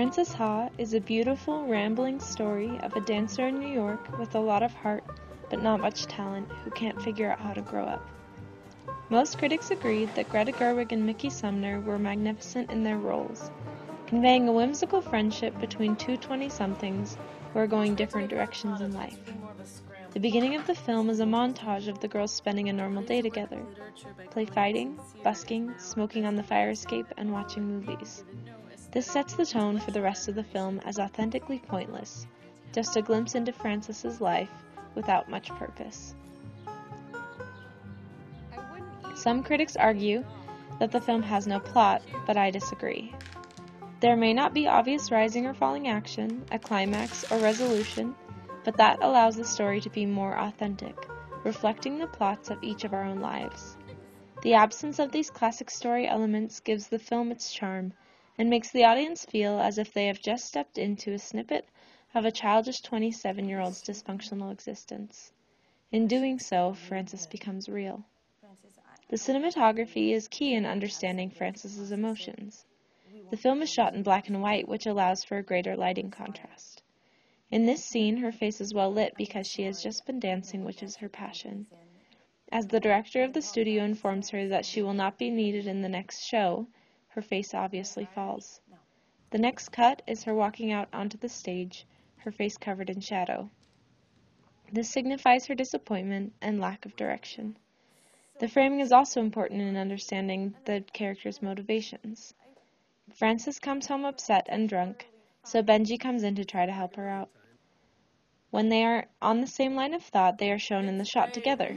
Frances Ha is a beautiful, rambling story of a dancer in New York with a lot of heart but not much talent who can't figure out how to grow up. Most critics agreed that Greta Gerwig and Mickey Sumner were magnificent in their roles, conveying a whimsical friendship between two 20-somethings who are going different directions in life. The beginning of the film is a montage of the girls spending a normal day together, play fighting, busking, smoking on the fire escape, and watching movies. This sets the tone for the rest of the film as authentically pointless, just a glimpse into Frances's life without much purpose. Some critics argue that the film has no plot, but I disagree. There may not be obvious rising or falling action, a climax, or resolution, but that allows the story to be more authentic, reflecting the plots of each of our own lives. The absence of these classic story elements gives the film its charm, and makes the audience feel as if they have just stepped into a snippet of a childish 27-year-old's dysfunctional existence. In doing so, Frances becomes real. The cinematography is key in understanding Frances's emotions. The film is shot in black and white, which allows for a greater lighting contrast. In this scene, her face is well lit because she has just been dancing, which is her passion. As the director of the studio informs her that she will not be needed in the next show, her face obviously falls. The next cut is her walking out onto the stage, her face covered in shadow. This signifies her disappointment and lack of direction. The framing is also important in understanding the character's motivations. Frances comes home upset and drunk, so Benji comes in to try to help her out. When they are on the same line of thought, they are shown in the shot together.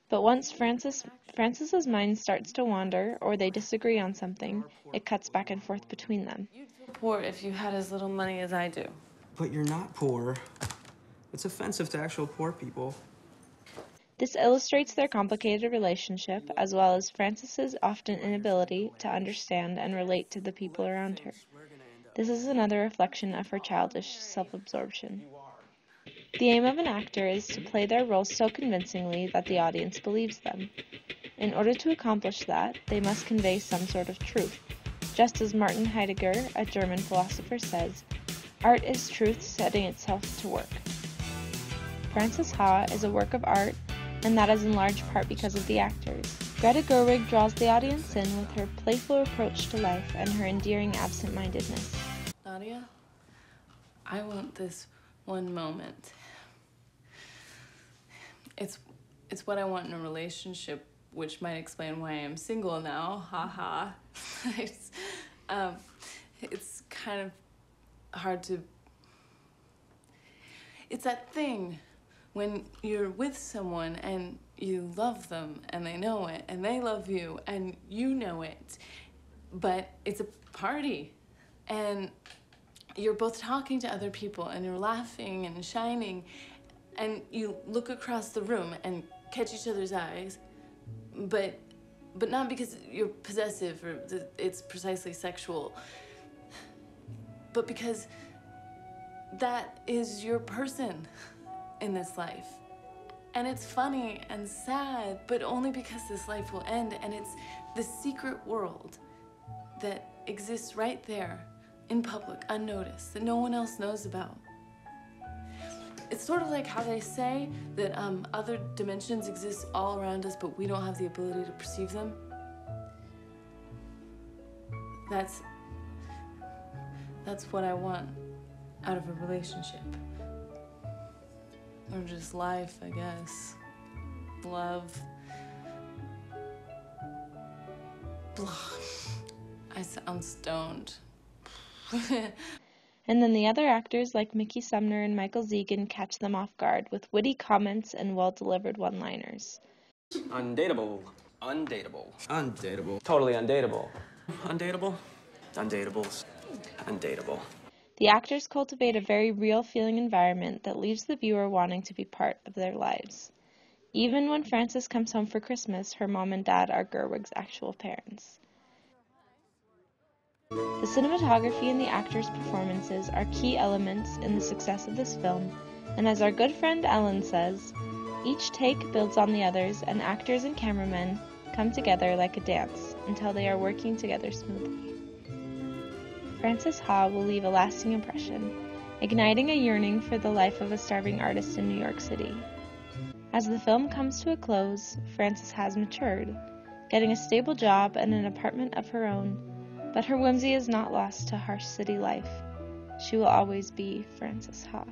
But once Frances's mind starts to wander, or they disagree on something, it cuts back and forth between them. You'd feel poor if you had as little money as I do. But you're not poor. It's offensive to actual poor people. This illustrates their complicated relationship, as well as Frances's often inability to understand and relate to the people around her. This is another reflection of her childish self-absorption. The aim of an actor is to play their roles so convincingly that the audience believes them. In order to accomplish that, they must convey some sort of truth. Just as Martin Heidegger, a German philosopher, says, "Art is truth setting itself to work." Frances Ha is a work of art, and that is in large part because of the actors. Greta Gerwig draws the audience in with her playful approach to life and her endearing absent-mindedness. Nadia, I want this one moment. It's what I want in a relationship, which might explain why I'm single now. Haha. It's kind of hard to. It's that thing when you're with someone and you love them and they know it and they love you and you know it, but it's a party and you're both talking to other people and you're laughing and shining, and you look across the room and catch each other's eyes, but not because you're possessive or it's precisely sexual, but because that is your person in this life. And it's funny and sad, but only because this life will end, and it's the secret world that exists right there in public, unnoticed, that no one else knows about. It's sort of like how they say that other dimensions exist all around us, but we don't have the ability to perceive them. That's what I want out of a relationship. Or just life, I guess. Love. Blah. I sound stoned. And then the other actors like Mickey Sumner and Michael Zegan catch them off guard with witty comments and well-delivered one-liners. Undateable. Undateable. Undateable. Totally undateable. Undateable. Undateables. Undateable. The actors cultivate a very real-feeling environment that leaves the viewer wanting to be part of their lives. Even when Frances comes home for Christmas, her mom and dad are Gerwig's actual parents. The cinematography and the actors' performances are key elements in the success of this film, and as our good friend Ellen says, each take builds on the others, and actors and cameramen come together like a dance until they are working together smoothly. Frances Ha will leave a lasting impression, igniting a yearning for the life of a starving artist in New York City. As the film comes to a close, Frances has matured, getting a stable job and an apartment of her own, but her whimsy is not lost to harsh city life. She will always be Frances Ha.